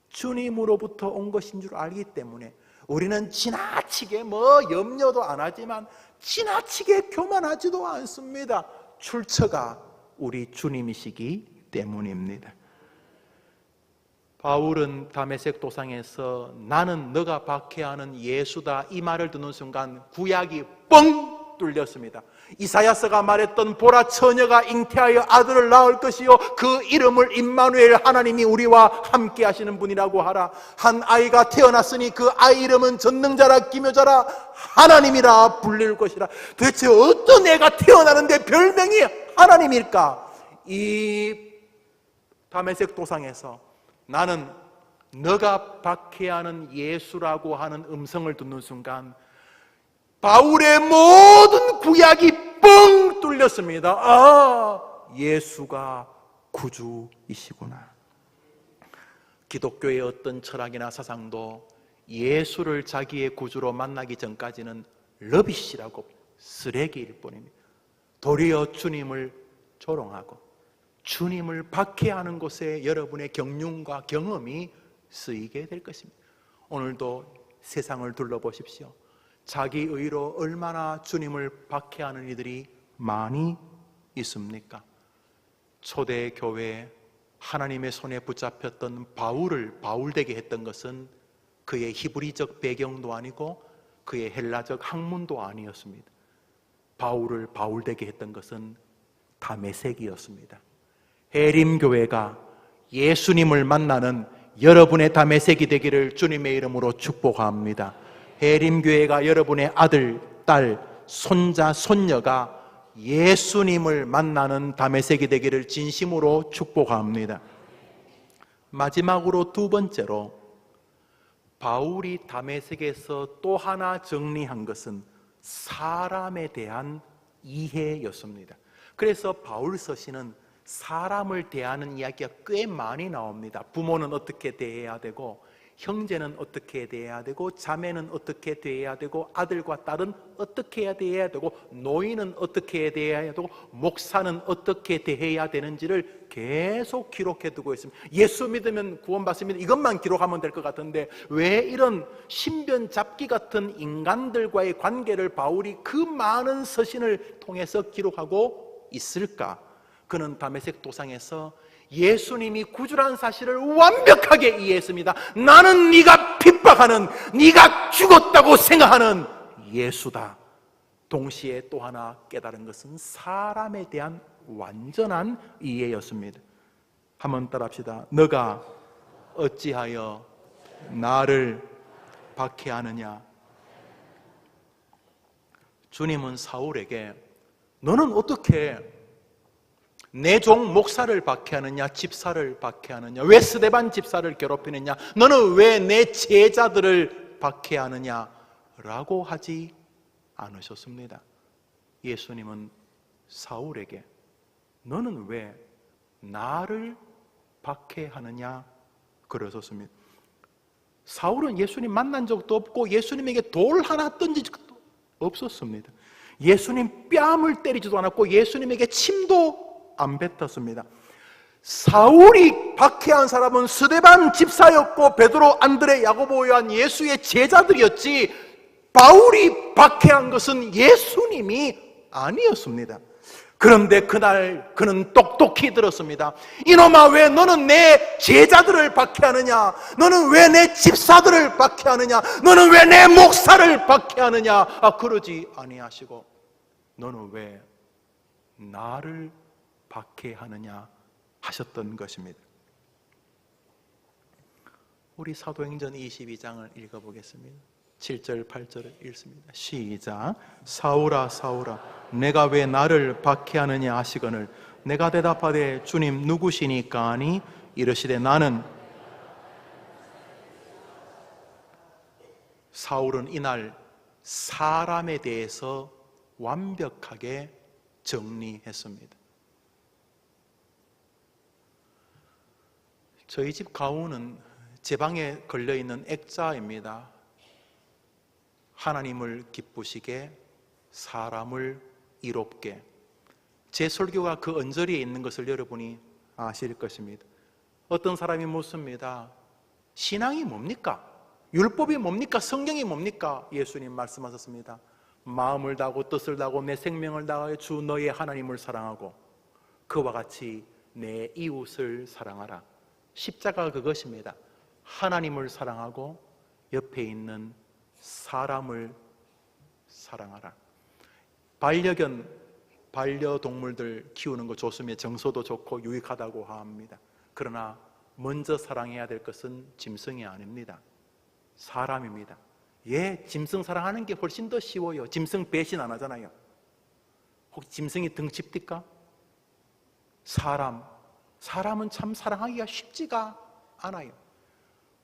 주님으로부터 온 것인 줄 알기 때문에 우리는 지나치게 뭐 염려도 안 하지만 지나치게 교만하지도 않습니다. 출처가 우리 주님이시기 때문입니다. 바울은 다메섹 도상에서 나는 너가 박해하는 예수다 이 말을 듣는 순간 구약이 뻥 뚫렸습니다. 이사야서가 말했던 보라 처녀가 잉태하여 아들을 낳을 것이요 그 이름을 임마누엘 하나님이 우리와 함께 하시는 분이라고 하라. 한 아이가 태어났으니 그 아이 이름은 전능자라 기묘자라 하나님이라 불릴 것이라. 도대체 어떤 애가 태어나는데 별명이 하나님일까? 이 다메섹 도상에서 나는 너가 박해하는 예수라고 하는 음성을 듣는 순간 바울의 모든 구약이 뻥 뚫렸습니다. 아, 예수가 구주이시구나. 기독교의 어떤 철학이나 사상도 예수를 자기의 구주로 만나기 전까지는 러비시라고 쓰레기일 뿐입니다. 도리어 주님을 조롱하고 주님을 박해하는 곳에 여러분의 경륜과 경험이 쓰이게 될 것입니다. 오늘도 세상을 둘러보십시오. 자기 의로 얼마나 주님을 박해하는 이들이 많이 있습니까? 초대교회 하나님의 손에 붙잡혔던 바울을 바울되게 했던 것은 그의 히브리적 배경도 아니고 그의 헬라적 학문도 아니었습니다. 바울을 바울되게 했던 것은 다메섹이었습니다. 해림교회가 예수님을 만나는 여러분의 다메섹이 되기를 주님의 이름으로 축복합니다. 해림교회가 여러분의 아들, 딸, 손자, 손녀가 예수님을 만나는 다메섹이 되기를 진심으로 축복합니다. 마지막으로 두 번째로 바울이 다메섹에서 또 하나 정리한 것은 사람에 대한 이해였습니다. 그래서 바울 서신은 사람을 대하는 이야기가 꽤 많이 나옵니다. 부모는 어떻게 대해야 되고, 형제는 어떻게 대해야 되고, 자매는 어떻게 대해야 되고, 아들과 딸은 어떻게 대해야 되고, 노인은 어떻게 대해야 되고, 목사는 어떻게 대해야 되는지를 계속 기록해 두고 있습니다. 예수 믿으면 구원받습니다. 이것만 기록하면 될 것 같은데 왜 이런 신변 잡기 같은 인간들과의 관계를 바울이 그 많은 서신을 통해서 기록하고 있을까? 그는 다메섹 도상에서 예수님이 구주라는 사실을 완벽하게 이해했습니다. 나는 네가 핍박하는, 네가 죽었다고 생각하는 예수다. 동시에 또 하나 깨달은 것은 사람에 대한 완전한 이해였습니다. 한번 따라합시다. 너가 어찌하여 나를 박해하느냐? 주님은 사울에게 너는 어떻게 내 종 목사를 박해하느냐, 집사를 박해하느냐, 왜 스데반 집사를 괴롭히느냐, 너는 왜 내 제자들을 박해하느냐 라고 하지 않으셨습니다. 예수님은 사울에게 너는 왜 나를 박해하느냐 그러셨습니다. 사울은 예수님 만난 적도 없고 예수님에게 돌 하나 던진 적도 없었습니다. 예수님 뺨을 때리지도 않았고 예수님에게 침도 안 뱉었습니다. 사울이 박해한 사람은 스데반 집사였고 베드로, 안드레, 야고보, 요한 예수의 제자들이었지 바울이 박해한 것은 예수님이 아니었습니다. 그런데 그날 그는 똑똑히 들었습니다. 이놈아, 왜 너는 내 제자들을 박해하느냐? 너는 왜 내 집사들을 박해하느냐? 너는 왜 내 목사를 박해하느냐? 그러지 아니하시고 너는 왜 나를 박해하느냐 하셨던 것입니다. 우리 사도행전 22장을 읽어보겠습니다. 7절 8절을 읽습니다. 시작. 사울아 사울아 내가 왜 나를 박해하느냐 하시거늘 내가 대답하되 주님 누구시니까 하니 이르시되 나는. 사울은 이날 사람에 대해서 완벽하게 정리했습니다. 저희 집 가훈은 제 방에 걸려있는 액자입니다. 하나님을 기쁘시게 사람을 이롭게. 제 설교가 그 언저리에 있는 것을 여러분이 아실 것입니다. 어떤 사람이 묻습니다. 신앙이 뭡니까? 율법이 뭡니까? 성경이 뭡니까? 예수님 말씀하셨습니다. 마음을 다하고 뜻을 다하고 내 생명을 다하여 주 너의 하나님을 사랑하고 그와 같이 내 이웃을 사랑하라. 십자가가 그것입니다. 하나님을 사랑하고 옆에 있는 사람을 사랑하라. 반려견, 반려동물들 키우는 거 좋습니다. 정서도 좋고 유익하다고 합니다. 그러나 먼저 사랑해야 될 것은 짐승이 아닙니다. 사람입니다. 예, 짐승 사랑하는 게 훨씬 더 쉬워요. 짐승 배신 안 하잖아요. 혹시 짐승이 등칩니까? 사람은 참 사랑하기가 쉽지가 않아요.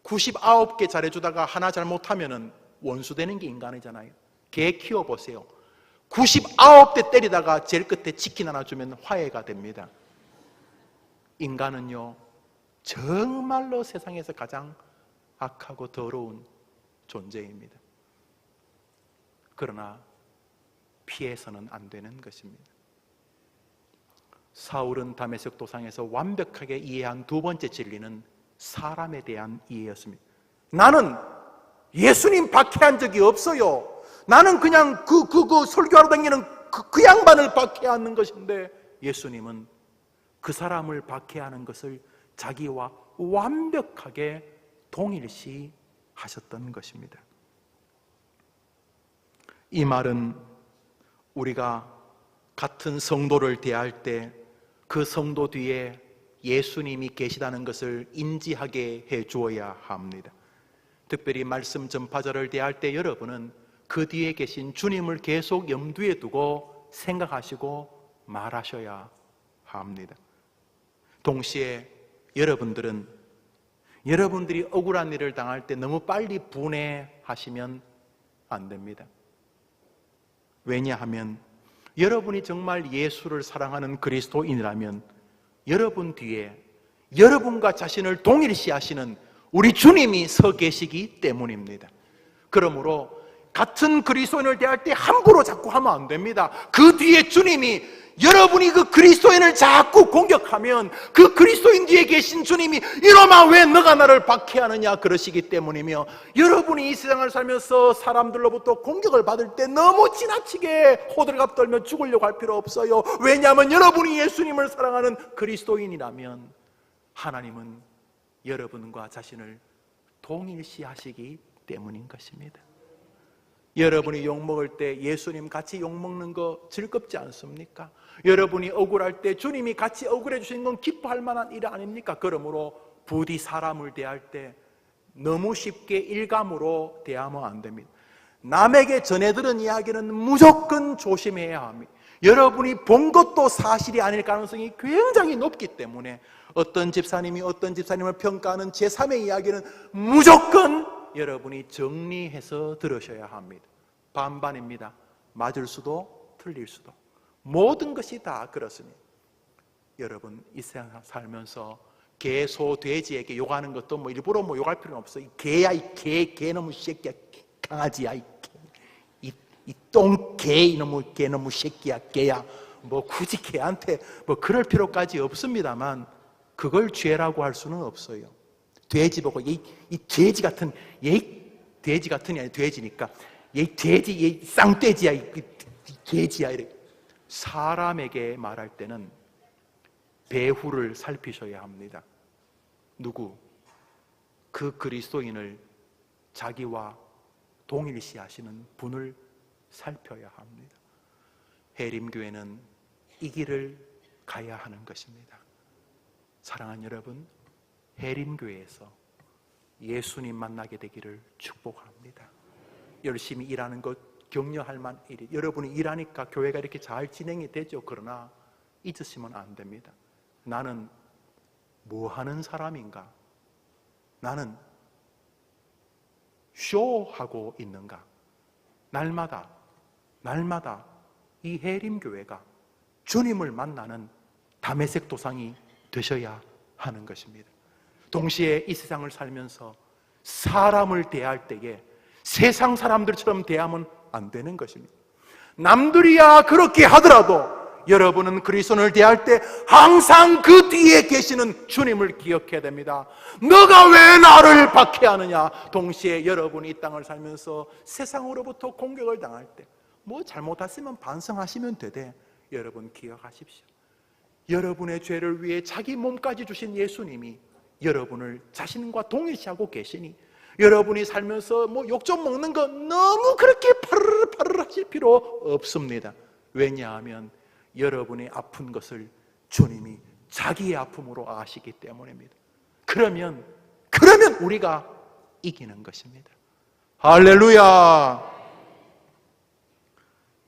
99개 잘해주다가 하나 잘못하면 원수되는 게 인간이잖아요. 개 키워보세요. 99대 때리다가 제일 끝에 치킨 하나 주면 화해가 됩니다. 인간은요, 정말로 세상에서 가장 악하고 더러운 존재입니다. 그러나 피해서는 안 되는 것입니다. 사울은 다메섹 도상에서 완벽하게 이해한 두 번째 진리는 사람에 대한 이해였습니다. 나는 예수님 박해한 적이 없어요. 나는 그냥 그 설교하러 다니는 그 양반을 박해하는 것인데, 예수님은 그 사람을 박해하는 것을 자기와 완벽하게 동일시 하셨던 것입니다. 이 말은 우리가 같은 성도를 대할 때 그 성도 뒤에 예수님이 계시다는 것을 인지하게 해 주어야 합니다. 특별히 말씀 전파자를 대할 때 여러분은 그 뒤에 계신 주님을 계속 염두에 두고 생각하시고 말하셔야 합니다. 동시에 여러분들이 억울한 일을 당할 때 너무 빨리 분해하시면 안 됩니다. 왜냐하면 여러분이 정말 예수를 사랑하는 그리스도인이라면 여러분 뒤에 여러분과 자신을 동일시하시는 우리 주님이 서 계시기 때문입니다. 그러므로 같은 그리스도인을 대할 때 함부로 자꾸 하면 안 됩니다. 그 뒤에 주님이, 여러분이 그 그리스도인을 자꾸 공격하면 그 그리스도인 뒤에 계신 주님이 이놈아 왜 너가 나를 박해하느냐 그러시기 때문이며, 여러분이 이 세상을 살면서 사람들로부터 공격을 받을 때 너무 지나치게 호들갑 떨며 죽으려고 할 필요 없어요. 왜냐하면 여러분이 예수님을 사랑하는 그리스도인이라면 하나님은 여러분과 자신을 동일시하시기 때문인 것입니다. 여러분이 욕먹을 때 예수님 같이 욕먹는 거 즐겁지 않습니까? 여러분이 억울할 때 주님이 같이 억울해 주시는 건 기뻐할 만한 일 아닙니까? 그러므로 부디 사람을 대할 때 너무 쉽게 일감으로 대하면 안 됩니다. 남에게 전해들은 이야기는 무조건 조심해야 합니다. 여러분이 본 것도 사실이 아닐 가능성이 굉장히 높기 때문에 어떤 집사님이 어떤 집사님을 평가하는 제3의 이야기는 무조건 여러분이 정리해서 들으셔야 합니다. 반반입니다. 맞을 수도 틀릴 수도. 모든 것이 다 그렇습니다. 여러분 이 세상 살면서 개, 소, 돼지에게 욕하는 것도 뭐 일부러 뭐 욕할 필요는 없어. 이 개야, 이 개놈의 새끼야, 강아지야, 이 똥개, 이놈의 개놈의 새끼야, 개야. 뭐 굳이 개한테 뭐 그럴 필요까지 없습니다만 그걸 죄라고 할 수는 없어요. 돼지 보고 이 돼지 같은, 돼지 같은이 아니라 돼지니까 얘 돼지, 얘 쌍돼지야, 이 돼지야 이렇게. 사람에게 말할 때는 배후를 살피셔야 합니다. 누구? 그 그리스도인을 자기와 동일시하시는 분을 살펴야 합니다. 해림교회는 이 길을 가야 하는 것입니다. 사랑하는 여러분, 해림교회에서 예수님 만나게 되기를 축복합니다. 열심히 일하는 것 격려할 만한 일이, 여러분이 일하니까 교회가 이렇게 잘 진행이 되죠. 그러나 잊으시면 안 됩니다. 나는 뭐 하는 사람인가? 나는 쇼하고 있는가? 날마다 이 해림교회가 주님을 만나는 다메섹 도상이 되셔야 하는 것입니다. 동시에 이 세상을 살면서 사람을 대할 때에 세상 사람들처럼 대하면 안 되는 것입니다. 남들이야 그렇게 하더라도 여러분은 그리스도를 대할 때 항상 그 뒤에 계시는 주님을 기억해야 됩니다. 너가 왜 나를 박해하느냐? 동시에 여러분이 이 땅을 살면서 세상으로부터 공격을 당할 때 뭐 잘못했으면 반성하시면 되되, 여러분 기억하십시오. 여러분의 죄를 위해 자기 몸까지 주신 예수님이 여러분을 자신과 동일시하고 계시니 여러분이 살면서 뭐 욕 좀 먹는 거 너무 그렇게 파르르 하실 필요 없습니다. 왜냐하면 여러분의 아픈 것을 주님이 자기의 아픔으로 아시기 때문입니다. 그러면 우리가 이기는 것입니다. 할렐루야!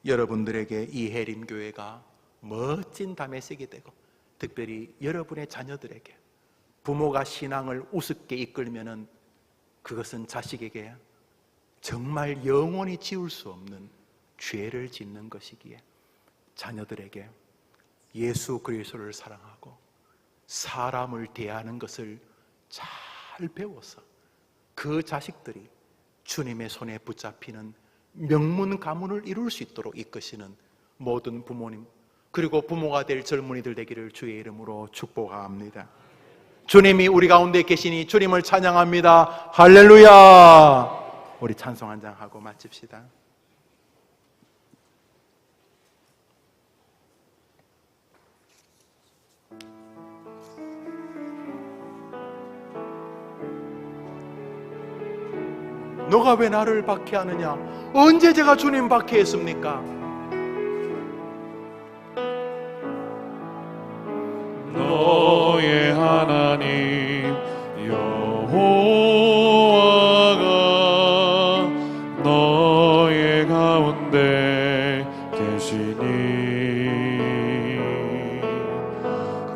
여러분들에게 이 해림교회가 멋진 다메섹이 되고, 특별히 여러분의 자녀들에게 부모가 신앙을 우습게 이끌면은 그것은 자식에게 정말 영원히 지울 수 없는 죄를 짓는 것이기에 자녀들에게 예수 그리스도를 사랑하고 사람을 대하는 것을 잘 배워서 그 자식들이 주님의 손에 붙잡히는 명문 가문을 이룰 수 있도록 이끄시는 모든 부모님, 그리고 부모가 될 젊은이들 되기를 주의 이름으로 축복합니다. 주님이 우리 가운데 계시니 주님을 찬양합니다. 할렐루야! 우리 찬송 한 장 하고 마칩시다. 너가 왜 나를 박해하느냐? 언제 제가 주님 박해했습니까? 너의 하나님 여호와가 너의 가운데 계시니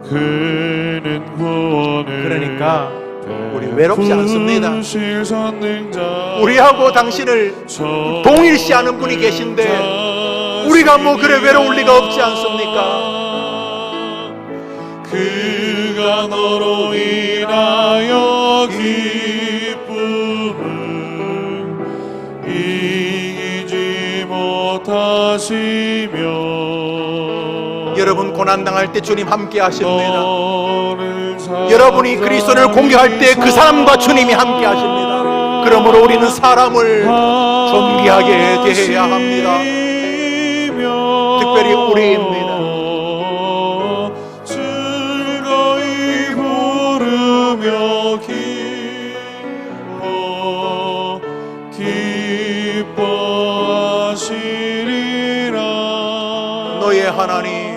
그는 구원을 그러니까 우리 외롭지 않습니다. 선능자 우리하고 당신을 동일시하는 분이 계신데 우리가 뭐 그래 외로울 리가 없지 않습니까? 그가 너로 인하여 기쁨을 이기지 못하시며 여러분 고난당할 때 주님 함께 하십니다. 여러분이 그리스도를 공경할 때 그 사람과 주님이 함께 하십니다. 그러므로 우리는 사람을 존귀하게 대해야 합니다. 특별히 우리입니다. 즐거이 부르며 기뻐하시리라. 너의 하나님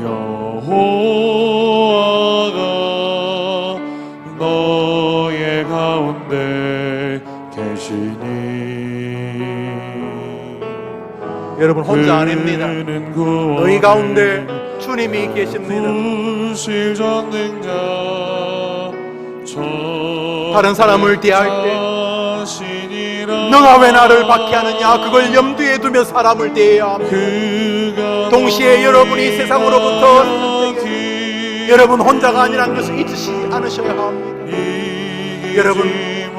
여호와가 너의 가운데 계시니 여러분 혼자 아닙니다. 너희 가운데 주님이 계십니다. 다른 사람을 대할 때 너가 왜 나를 박해하느냐, 그걸 염두에 두며 사람을 대해야 합니다. 동시에 여러분이 세상으로부터 여러분 혼자가 아니라는 것을 잊으시지 않으셔야 합니다. 여러분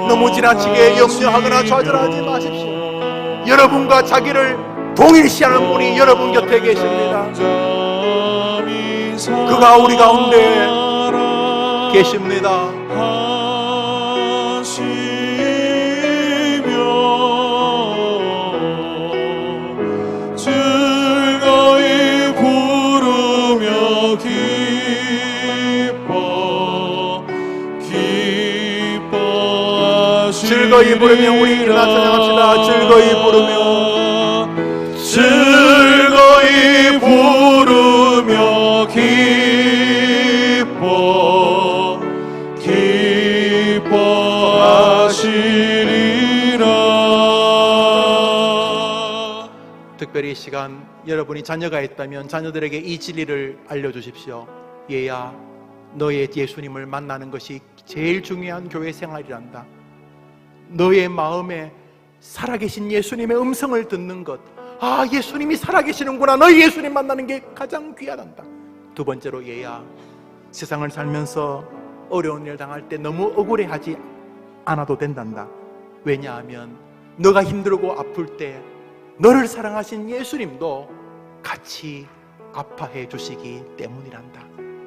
너무 지나치게 염려하거나 좌절하지 마십시오. 여러분과 자기를 동일시하는 분이 여러분 곁에 계십니다. 그가 우리 가운데 계십니다. 즐거이 부르며 기뻐하시리라. 즐거이 부르며 우리 찬양합시다. 즐거이 부르며 기뻐하시리라. 특별히 이 시간 여러분이 자녀가 있다면 자녀들에게 이 진리를 알려주십시오. 얘야, 너의 예수님을 만나는 것이 제일 중요한 교회 생활이란다. 너의 마음에 살아계신 예수님의 음성을 듣는 것, 아, 예수님이 살아계시는구나, 너희 예수님 만나는 게 가장 귀하단다. 두 번째로, 얘야, 세상을 살면서 어려운 일 당할 때 너무 억울해하지 않아도 된단다. 왜냐하면 너가 힘들고 아플 때 너를 사랑하신 예수님도 같이 아파해 주시기 때문이란다.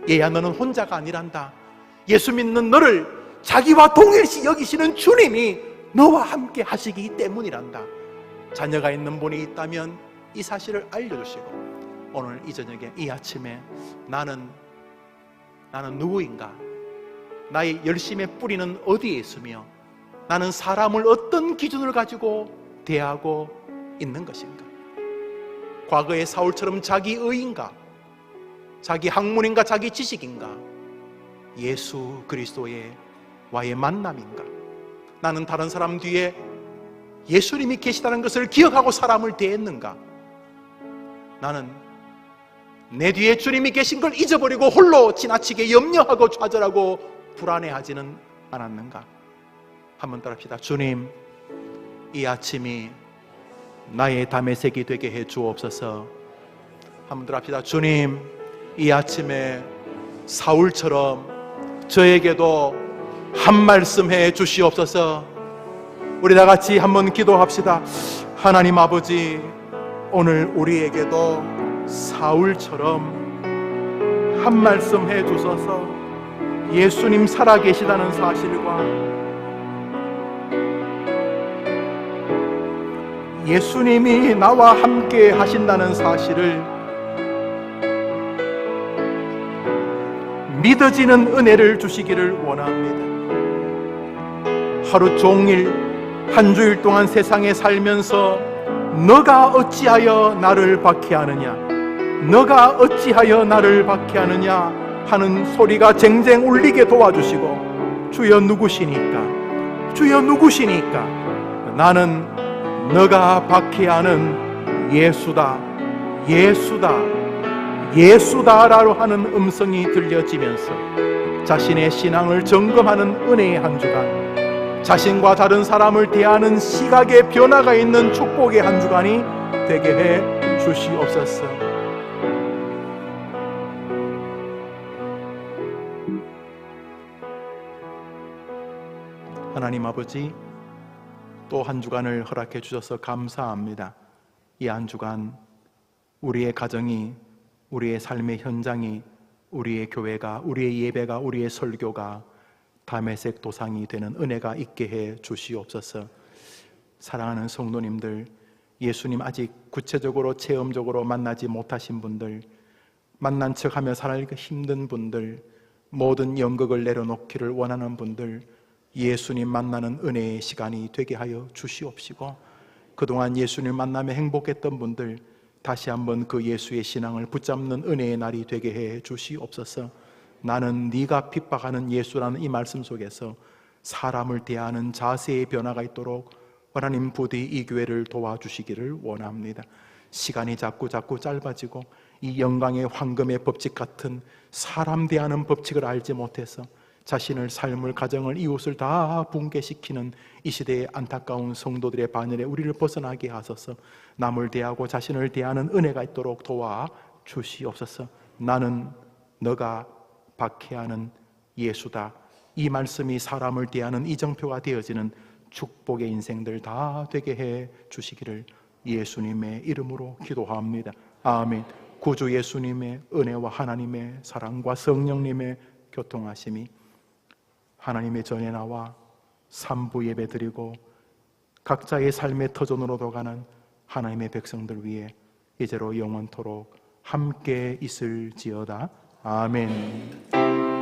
얘야, 너는 혼자가 아니란다. 예수 믿는 너를 자기와 동일시 여기시는 주님이 너와 함께 하시기 때문이란다. 자녀가 있는 분이 있다면 이 사실을 알려주시고, 오늘 이 저녁에 이 아침에 나는 누구인가, 나의 열심의 뿌리는 어디에 있으며 나는 사람을 어떤 기준을 가지고 대하고 있는 것인가? 과거의 사울처럼 자기 의인가? 자기 학문인가? 자기 지식인가? 예수 그리스도의 와의 만남인가? 나는 다른 사람 뒤에 예수님이 계시다는 것을 기억하고 사람을 대했는가? 나는 내 뒤에 주님이 계신 걸 잊어버리고 홀로 지나치게 염려하고 좌절하고 불안해하지는 않았는가? 한번 따라합시다. 주님, 이 아침이 나의 다메섹이 되게 해 주옵소서. 한번 따라합시다. 주님, 이 아침에 사울처럼 저에게도 한 말씀 해 주시옵소서. 우리 다 같이 한번 기도합시다. 하나님 아버지, 오늘 우리에게도 사울처럼 한 말씀 해 주소서. 예수님 살아계시다는 사실과 예수님이 나와 함께 하신다는 사실을 믿어지는 은혜를 주시기를 원합니다. 하루 종일 한 주일 동안 세상에 살면서 너가 어찌하여 나를 박해하느냐, 너가 어찌하여 나를 박해하느냐 하는 소리가 쟁쟁 울리게 도와주시고, 주여 누구시니까, 주여 누구시니까, 나는 너가 박해하는 예수다, 예수다, 예수다라고 하는 음성이 들려지면서 자신의 신앙을 점검하는 은혜의 한 주간, 자신과 다른 사람을 대하는 시각의 변화가 있는 축복의 한 주간이 되게 해 주시옵소서. 하나님 아버지, 또 한 주간을 허락해 주셔서 감사합니다. 이 한 주간 우리의 가정이, 우리의 삶의 현장이, 우리의 교회가, 우리의 예배가, 우리의 설교가 다메섹 도상이 되는 은혜가 있게 해 주시옵소서. 사랑하는 성도님들, 예수님 아직 구체적으로 체험적으로 만나지 못하신 분들, 만난 척하며 살기 힘든 분들, 모든 연극을 내려놓기를 원하는 분들, 예수님 만나는 은혜의 시간이 되게 하여 주시옵시고, 그동안 예수님 만남에 행복했던 분들 다시 한번 그 예수의 신앙을 붙잡는 은혜의 날이 되게 해 주시옵소서. 나는 네가 핍박하는 예수라는 이 말씀 속에서 사람을 대하는 자세의 변화가 있도록 하나님 부디 이 교회를 도와주시기를 원합니다. 시간이 자꾸 짧아지고 이 영광의 황금의 법칙 같은 사람 대하는 법칙을 알지 못해서 자신을, 삶을, 가정을, 이웃을 다 붕괴시키는 이 시대의 안타까운 성도들의 반열에 우리를 벗어나게 하소서. 남을 대하고 자신을 대하는 은혜가 있도록 도와주시옵소서. 나는 너가 박해하는 예수다, 이 말씀이 사람을 대하는 이정표가 되어지는 축복의 인생들 다 되게 해 주시기를 예수님의 이름으로 기도합니다. 아멘. 구주 예수님의 은혜와 하나님의 사랑과 성령님의 교통하심이 하나님의 전에 나와 삼부 예배 드리고 각자의 삶의 터전으로도 가는 하나님의 백성들 위해 이제로 영원토록 함께 있을지어다. 아멘.